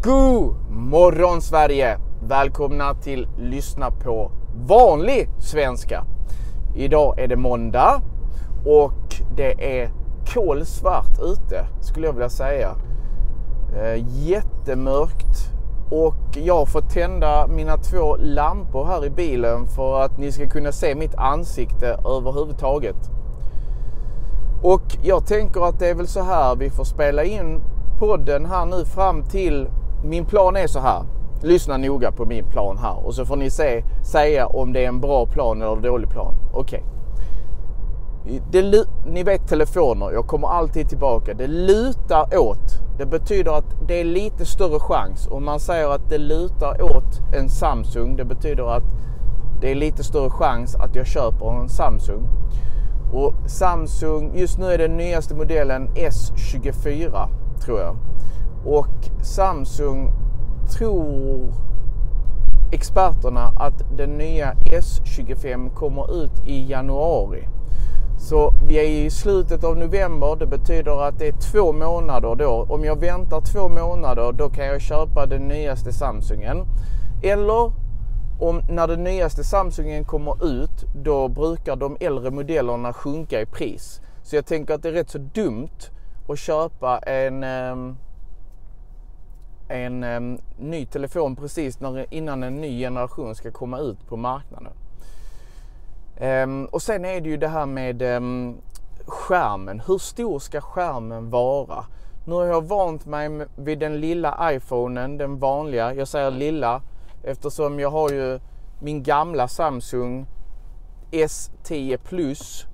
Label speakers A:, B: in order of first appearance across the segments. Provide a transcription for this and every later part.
A: God morgon Sverige! Välkomna till Lyssna på vanlig svenska. Idag är det måndag och det är kolsvart ute skulle jag vilja säga. Jättemörkt och jag får tända mina 2 lampor här i bilen för att ni ska kunna se mitt ansikte överhuvudtaget. Och jag tänker att det är väl så här vi får spela in podden här nu fram till... Min plan är så här. Lyssna noga på min plan här. Och så får ni säga om det är en bra plan eller en dålig plan. Okej. Ni vet telefoner. Jag kommer alltid tillbaka. Det lutar åt. Det betyder att det är lite större chans. Om man säger att det lutar åt en Samsung. Det betyder att det är lite större chans att jag köper en Samsung. Och Samsung, just nu är den nyaste modellen S24 tror jag. Och Samsung tror experterna att den nya S25 kommer ut i januari. Så vi är i slutet av november, det betyder att det är 2 månader då. Om jag väntar 2 månader då kan jag köpa den nyaste Samsungen. Eller när den nyaste Samsungen kommer ut då brukar de äldre modellerna sjunka i pris. Så jag tänker att det är rätt så dumt att köpa en ny telefon precis innan en ny generation ska komma ut på marknaden. Och sen är det ju det här med skärmen. Hur stor ska skärmen vara? Nu har jag vant mig vid den lilla iPhonen, den vanliga. Jag säger lilla eftersom jag har ju min gamla Samsung S10 Plus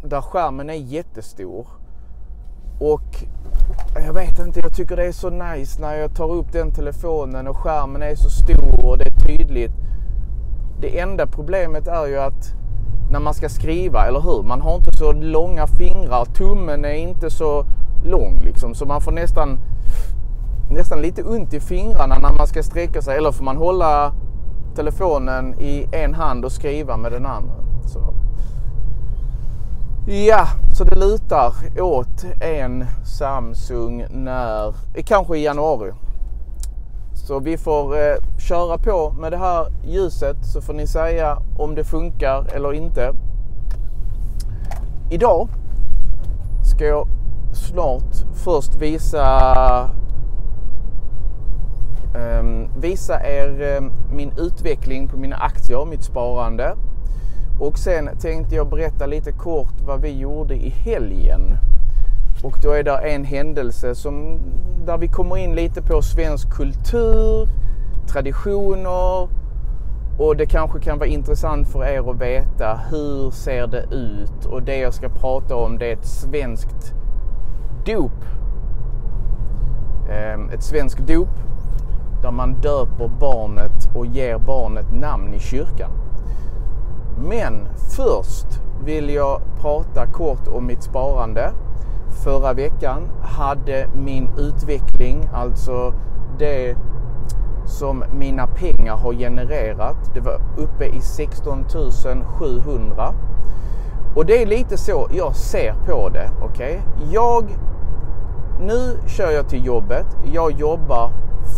A: där skärmen är jättestor. Och jag vet inte, jag tycker det är så nice när jag tar upp den telefonen och skärmen är så stor och det är tydligt. Det enda problemet är ju att när man ska skriva, eller hur? Man har inte så långa fingrar, tummen är inte så lång liksom. Så man får nästan lite ont i fingrarna när man ska sträcka sig. Eller får man hålla telefonen i en hand och skriva med den andra. Så det lutar åt en Samsung kanske i januari. Så vi får köra på med det här ljuset så får ni säga om det funkar eller inte. Idag ska jag snart först visa er min utveckling på mina aktier, mitt sparande. Och sen tänkte jag berätta lite kort vad vi gjorde i helgen. Och då är det en händelse där vi kommer in lite på svensk kultur, traditioner. Och det kanske kan vara intressant för er att veta hur ser det ut. Och det jag ska prata om det är ett svenskt dop. Ett svenskt dop där man döper barnet och ger barnet namn i kyrkan. Men först vill jag prata kort om mitt sparande. Förra veckan hade min utveckling, alltså det som mina pengar har genererat, det var uppe i 16 700. Och det är lite så jag ser på det, okej? Nu kör jag till jobbet, jag jobbar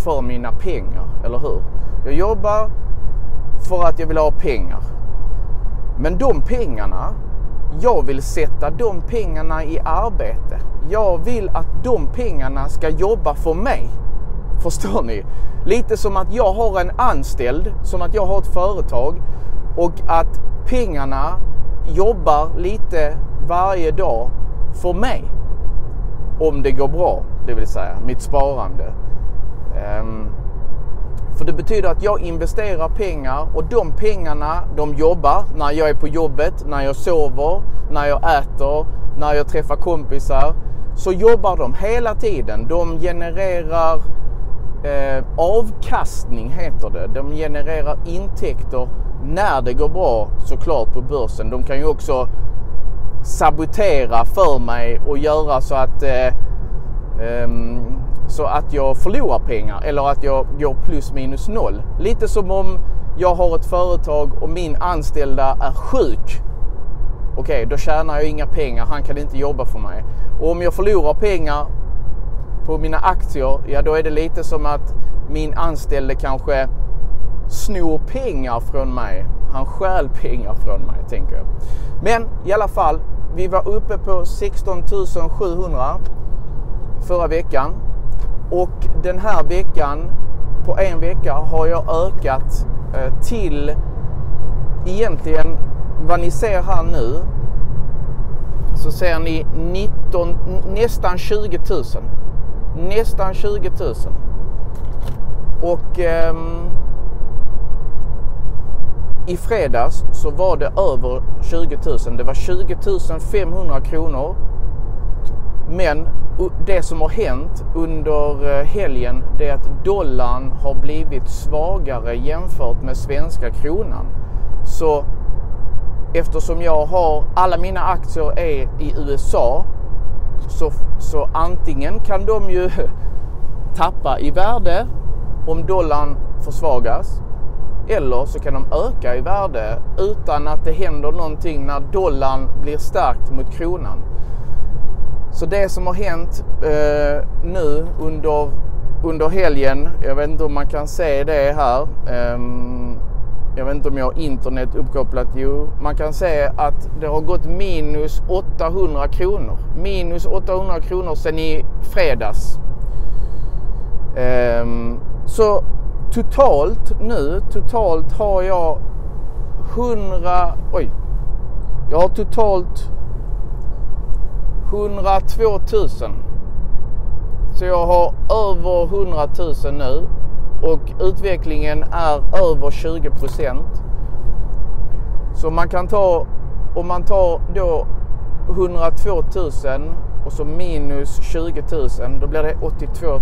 A: för mina pengar, eller hur? Jag jobbar för att jag vill ha pengar. Men de pengarna, jag vill sätta de pengarna i arbete. Jag vill att de pengarna ska jobba för mig. Förstår ni? Lite som att jag har en anställd, som att jag har ett företag och att pengarna jobbar lite varje dag för mig. Om det går bra, det vill säga mitt sparande. För det betyder att jag investerar pengar och de pengarna de jobbar när jag är på jobbet, när jag sover, när jag äter, när jag träffar kompisar. Så jobbar de hela tiden. De genererar avkastning heter det. De genererar intäkter när det går bra såklart på börsen. De kan ju också sabotera för mig och göra så att jag förlorar pengar eller att jag går plus minus noll. Lite som om jag har ett företag och min anställda är sjuk. Okej, då tjänar jag inga pengar, han kan inte jobba för mig. Och om jag förlorar pengar på mina aktier, ja då är det lite som att min anställde kanske snor pengar från mig. Han stjäl pengar från mig, tänker jag. Men i alla fall, vi var uppe på 16 700 förra veckan. Och den här veckan, på en vecka, har jag ökat till egentligen vad ni ser här nu. Så ser ni nästan 20 000. Nästan 20 000. Och i fredags så var det över 20 000. Det var 20 500 kronor. Men det som har hänt under helgen, det är att dollarn har blivit svagare jämfört med svenska kronan. Så eftersom jag har alla mina aktier är i USA, så antingen kan de ju tappa i värde om dollarn försvagas, eller så kan de öka i värde utan att det händer någonting när dollarn blir starkt mot kronan. Så det som har hänt nu under helgen, jag vet inte om man kan se det här, jag vet inte om jag har internet uppkopplat, jo, man kan se att det har gått minus 800 kronor. Minus 800 kronor sedan i fredags. Så totalt har jag jag har totalt 102 000. Så jag har över 100 000 nu. Och utvecklingen är över 20%. Så man kan ta, om man tar då 102 000 och så minus 20 000, då blir det 82 000.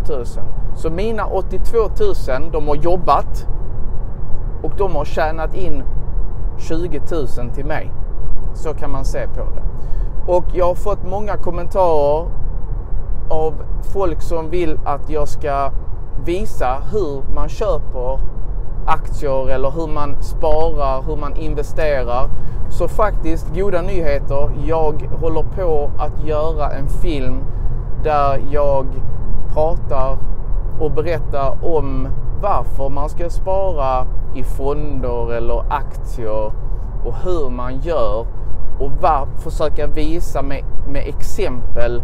A: Så mina 82 000, de har jobbat och de har tjänat in 20 000 till mig. Så kan man se på det. Och jag har fått många kommentarer av folk som vill att jag ska visa hur man köper aktier eller hur man sparar, hur man investerar. Så faktiskt, goda nyheter, jag håller på att göra en film där jag pratar och berättar om varför man ska spara i fonder eller aktier och hur man gör, och försöka visa med exempel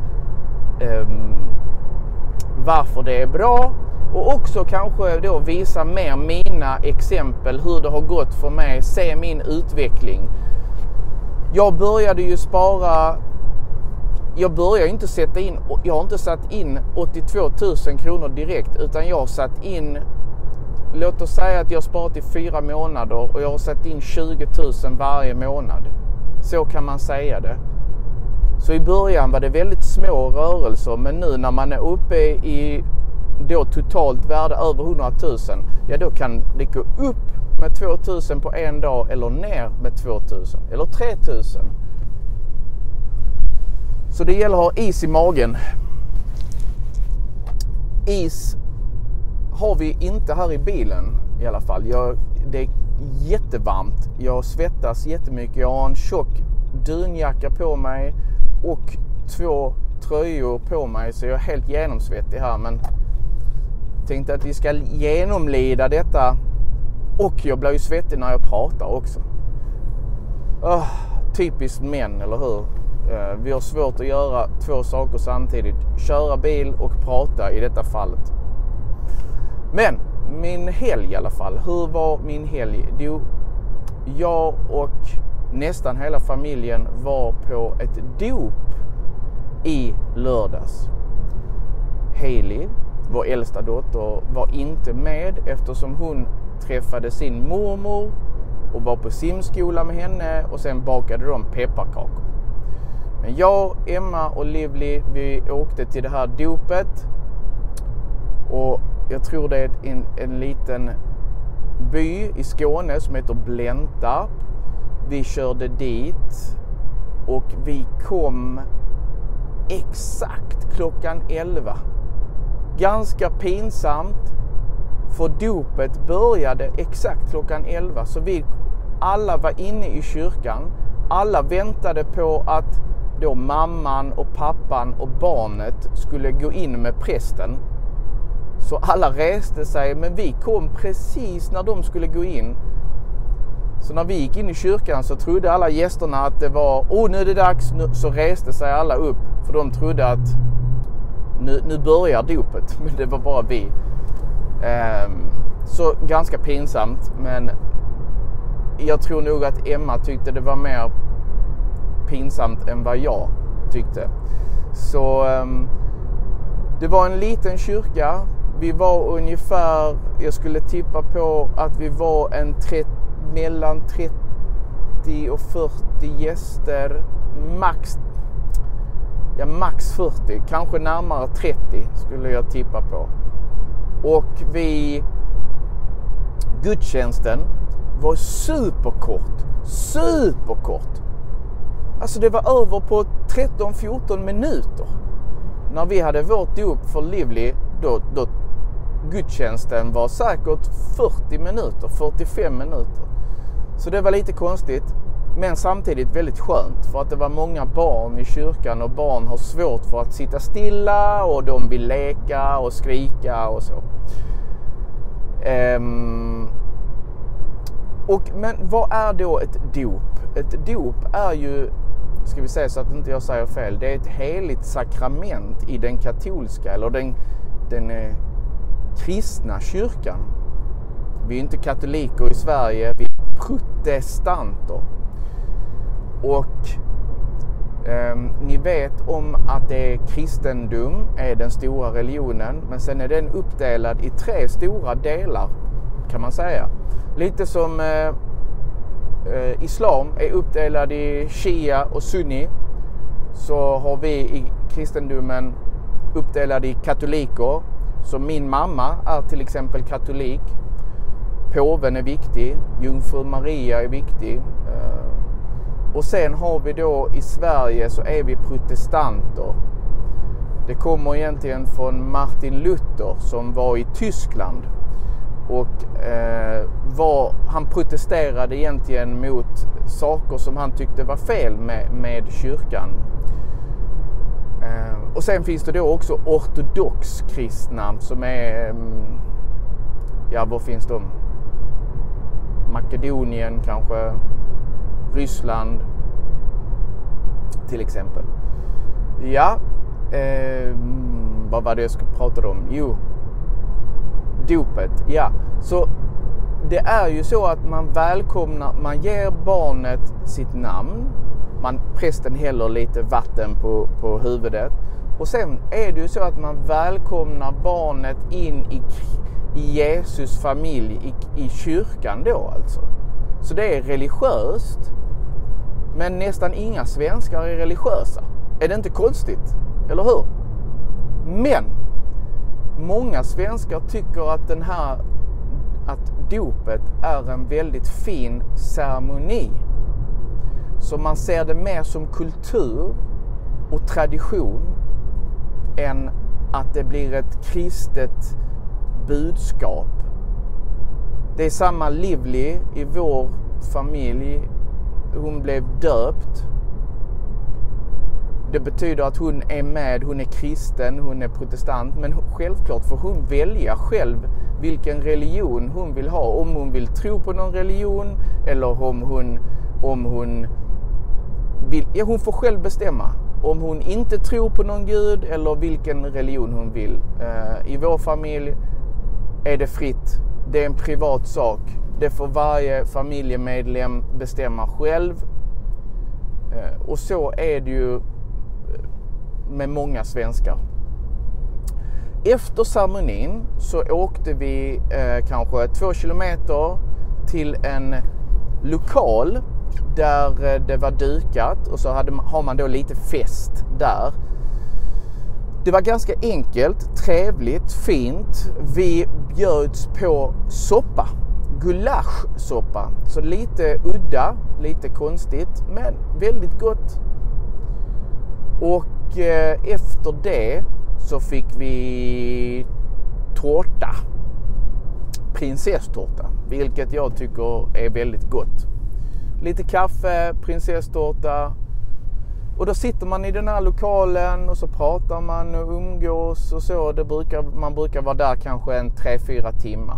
A: varför det är bra, och också kanske då visa mer mina exempel, hur det har gått för mig, se min utveckling. Jag började ju spara, jag har inte satt in 82 000 kronor direkt, utan jag har satt in, låt oss säga att jag har sparat i 4 månader och jag har satt in 20 000 varje månad. Så kan man säga det. Så i början var det väldigt små rörelser, men nu när man är uppe i då totalt värde över 100 000, ja då kan det gå upp med 2 000 på en dag eller ner med 2 000 eller 3 000. Så det gäller att ha is i magen. Is har vi inte här i bilen i alla fall. Det är jättevarmt. Jag svettas jättemycket. Jag har en tjock dunjacka på mig och 2 tröjor på mig, så jag är helt genomsvettig här. Men tänkte att vi ska genomlida detta, och jag blir ju svettig när jag pratar också. Typiskt män, eller hur? Vi har svårt att göra 2 saker samtidigt. Köra bil och prata i detta fallet. Men min helg i alla fall. Hur var min helg? Jo, jag och nästan hela familjen var på ett dop i lördags. Hailey, vår äldsta dotter, var inte med eftersom hon träffade sin mormor och var på simskola med henne, och sen bakade de pepparkakor. Men jag, Emma och Livli, vi åkte till det här dopet, och jag tror det är en liten by i Skåne som heter Blentarp. Vi körde dit och vi kom exakt klockan 11. Ganska pinsamt, för dopet började exakt klockan 11. Så vi alla var inne i kyrkan. Alla väntade på att då mamman och pappan och barnet skulle gå in med prästen. Så alla reste sig, men vi kom precis när de skulle gå in. Så när vi gick in i kyrkan så trodde alla gästerna att det var, nu är det dags, så reste sig alla upp. För de trodde att nu börjar dopet, men det var bara vi. Så ganska pinsamt, men jag tror nog att Emma tyckte det var mer pinsamt än vad jag tyckte. Så det var en liten kyrka. Vi var ungefär, jag skulle tippa på att vi var mellan 30 och 40 gäster. Max 40, kanske närmare 30 skulle jag tippa på. Och gudstjänsten var superkort. Alltså det var över på 13-14 minuter. När vi hade vårt dop för Livli, då gudstjänsten var säkert 40 minuter, 45 minuter. Så det var lite konstigt, men samtidigt väldigt skönt, för att det var många barn i kyrkan och barn har svårt för att sitta stilla och de vill leka och skrika och så. Men vad är då ett dop? Ett dop är ju, ska vi säga så att inte jag säger fel, det är ett heligt sakrament i den katolska eller den kristna kyrkan. Vi är inte katoliker i Sverige, vi är protestanter. Och ni vet om att kristendom är den stora religionen, men sen är den uppdelad i 3 stora delar, kan man säga. Lite som islam är uppdelad i shia och sunni, så har vi i kristendomen uppdelad i katoliker. Så min mamma är till exempel katolik. Påven är viktig. Jungfru Maria är viktig. Och sen har vi då i Sverige så är vi protestanter. Det kommer egentligen från Martin Luther som var i Tyskland. Och han protesterade egentligen mot saker som han tyckte var fel med kyrkan. Och sen finns det då också ortodox kristna som är, var finns de? Makedonien kanske, Ryssland till exempel. Vad var det jag skulle prata om? Jo, dopet, Så det är ju så att man välkomnar, man ger barnet sitt namn. Prästen häller lite vatten på huvudet. Och sen är det ju så att man välkomnar barnet in i Jesus familj i kyrkan då alltså. Så det är religiöst. Men nästan inga svenskar är religiösa. Är det inte konstigt? Eller hur? Men många svenskar tycker att dopet är en väldigt fin ceremoni. Så man ser det mer som kultur och tradition än att det blir ett kristet budskap. Det är samma Livli i vår familj. Hon blev döpt. Det betyder att hon är med, hon är kristen, hon är protestant. Men självklart får hon välja själv vilken religion hon vill ha. Om hon vill tro på någon religion eller om hon vill, hon får själv bestämma. Om hon inte tror på någon gud eller vilken religion hon vill. I vår familj är det fritt. Det är en privat sak. Det får varje familjemedlem bestämma själv. Och så är det ju med många svenskar. Efter ceremonin så åkte vi kanske 2 kilometer till en lokal där det var dukat och så har man då lite fest där. Det var ganska enkelt, trevligt, fint. Vi bjöds på soppa, gulaschsoppa. Så lite udda, lite konstigt, men väldigt gott. Och efter det så fick vi tårta, prinsesstårta, vilket jag tycker är väldigt gott. Lite kaffe, prinsesstårta, Och då sitter man i den här lokalen och så pratar man och umgås och så. Man brukar vara där kanske 3-4 timmar.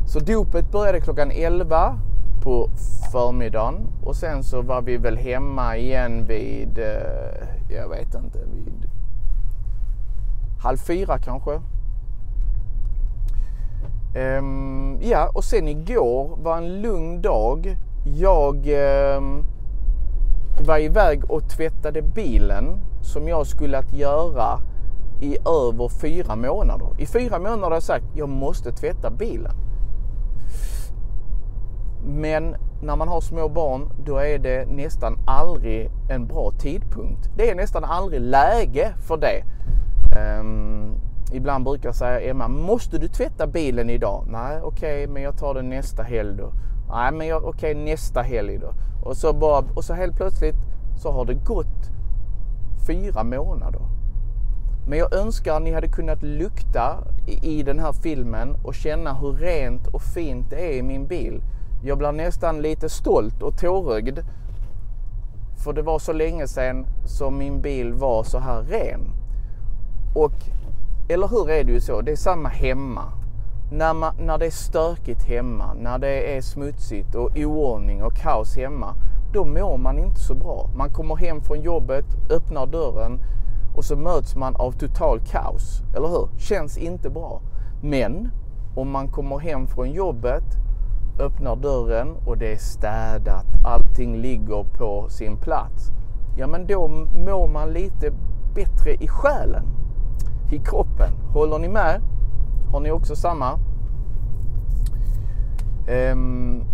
A: Så dopet började klockan 11 på förmiddagen. Och sen så var vi väl hemma igen vid, jag vet inte, vid 3:30 kanske. Ja, och sen igår var en lugn dag. Jag var iväg och tvättade bilen som jag skulle att göra i över 4 månader. I 4 månader har jag sagt jag måste tvätta bilen. Men när man har små barn då är det nästan aldrig en bra tidpunkt. Det är nästan aldrig läge för det. Ibland brukar jag säga Emma, måste du tvätta bilen idag? Nej, okej, men jag tar det nästa helg då. Nej, men okej, nästa helg då. Och så helt plötsligt så har det gått 4 månader. Men jag önskar att ni hade kunnat lukta i den här filmen och känna hur rent och fint det är i min bil. Jag blir nästan lite stolt och tårögd. För det var så länge sedan som min bil var så här ren. Och, eller hur är det ju så? Det är samma hemma. När det är stökigt hemma, när det är smutsigt och oordning och kaos hemma, då mår man inte så bra. Man kommer hem från jobbet, öppnar dörren och så möts man av total kaos. Eller hur? Känns inte bra. Men om man kommer hem från jobbet, öppnar dörren och det är städat, allting ligger på sin plats. Ja, men då mår man lite bättre i själen, i kroppen. Håller ni med? Har ni också samma?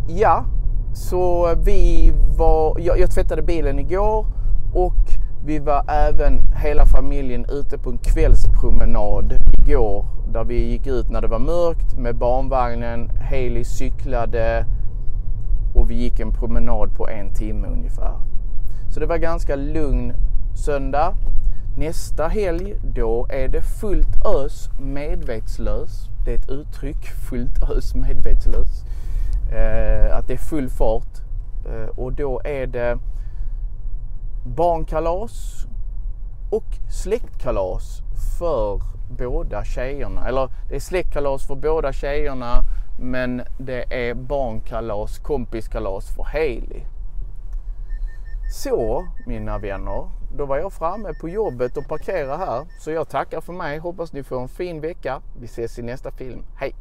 A: Ja, så jag tvättade bilen igår och vi var även hela familjen ute på en kvällspromenad igår där vi gick ut när det var mörkt med barnvagnen. Hailey cyklade och vi gick en promenad på 1 timme ungefär. Så det var ganska lugn söndag. Nästa helg då är det fullt ös medvetslös. Det är ett uttryck, fullt ös medvetslös. Att det är full fart. Och då är det barnkalas och släktkalas för båda tjejerna. Eller det är släktkalas för båda tjejerna, men det är barnkalas, kompiskalas för Hailey. Så, mina vänner, då var jag framme på jobbet och parkerar här. Så jag tackar för mig. Hoppas ni får en fin vecka. Vi ses i nästa film. Hej!